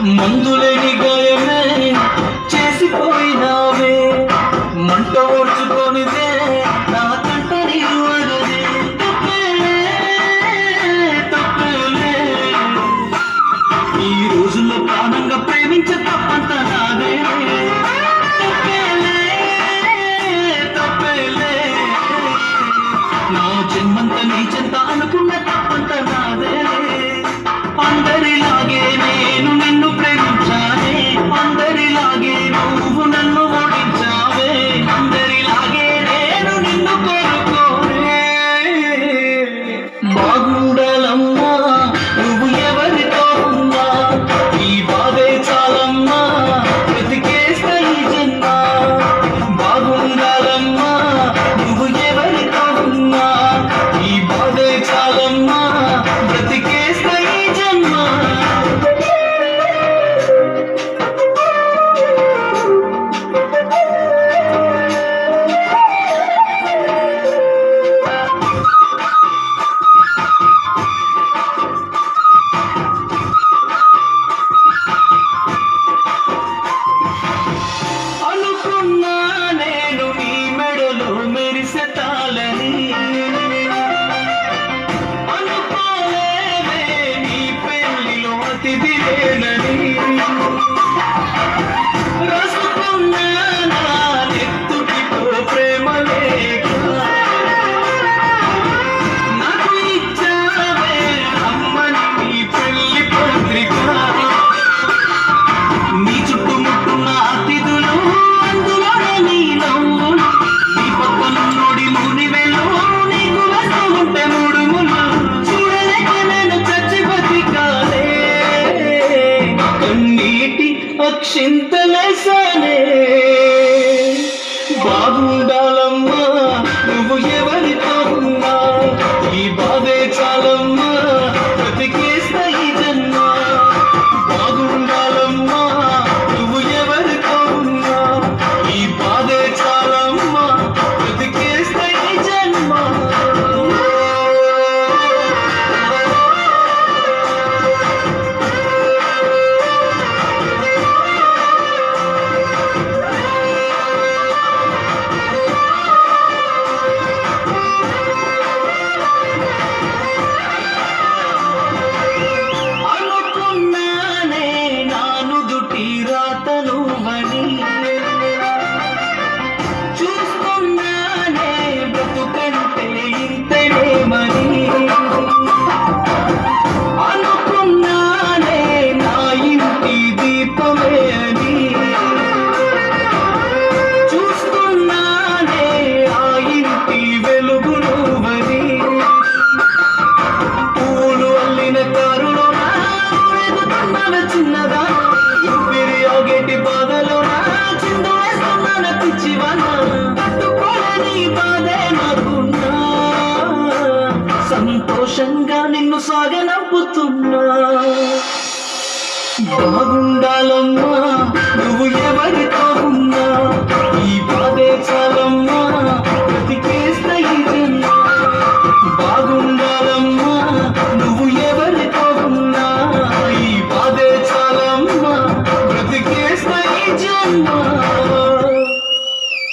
మందులేని గాయమే చేసిపోయినావే, మంట ఓర్చుకొనిదే నా కంట నీరు అడదే. తప్పేలే ఈ రోజుల్లో ప్రాణంగా ప్రేమించే తప్పంత నాదే. తప్పేలే నా జన్మంత నీ చెంత అనుకున్న తప్పంత నాదే. అందరిలాగే నేను నిన్ను ప్రేమించానే, అందరిలాగే నువ్వు నన్ను ఓడించావే, అందరిలాగే నేను నిన్ను కోరుకోనే. బాగుండాలమ్మా నువ్వు ఎవరితో ఉన్నా, ఈ బాధే చాలమ్మా బ్రతికేస్తా ఈ జన్మ. బాగుండాలమ్మా నువ్వు ఎవరితో ఉన్నా, ఈ బాధే చాలమ్మా బ్రతికేస్తా ఈ జన్మ. అనుకున్నా నేను నీ మెడలో మెరిసే తాళని, అనుకోలేదే నీ పెళ్లిలో అతిథి లేనని. రాసుకున్నా నా నెత్తుటితో ప్రేమ లేఖ, నాకు ఇచ్చావే అమ్మని నీ పెళ్లి పత్రిక. నీ చుట్టుముట్టున్న అతిథులు, అందులోనే నీ నవ్వులు, నీ పక్కనున్నోడి నూనె వెళ్ళు, నీకు వస్తూ ఉంటే మూడు ముళ్ళు. చూడలేక నేను చచ్చి బతికాలే, కన్నీటి అక్షింతలేసానే. బాగుండాలమ్మా నువ్వు ఎవరితో ఉన్నా, ఈ బాధే చాలమ్మా బ్రతికేస్తా ఈ జన్మ. బాగుండాలమ్మా నువ్వు ఎవరితో ఉన్నా, ఈ బాధే చాలమ్మా బ్రతికేస్తా ఈ జన్మ. అనుకున్నానే నాను దుటి రాతనువని, చూస్తున్నానే బ్రతుకంటే ఇంతేనేమని. అనుకున్నానే నా ఇంటి దీపమే అని, చూస్తున్నానే ఆ ఇంటి వెలుగు నువ్వని. పూలు అల్లిన కారులోనా ఎదుగుతున్నాను చిన్నదా, ఊపిరి ఆగేటి బాధలోనా చిందు వేస్తున్నాను పిచ్చివానా. తట్టుకోలేని బాధే నాకున్నా, సంతోషంగా నిన్ను సాగనంపుతున్నా. బాగుండాలమ్మా నువ్వు ఎవరితో ఉన్నా, ఈ బాధే చాలమ్మా బ్రతికేస్తా ఈ జన్మ. బాగుండాలమ్మా నువ్వు ఎవరితో ఉన్నా, ఈ బాధే చాలమ్మా బ్రతికేస్తా ఈ జన్మ.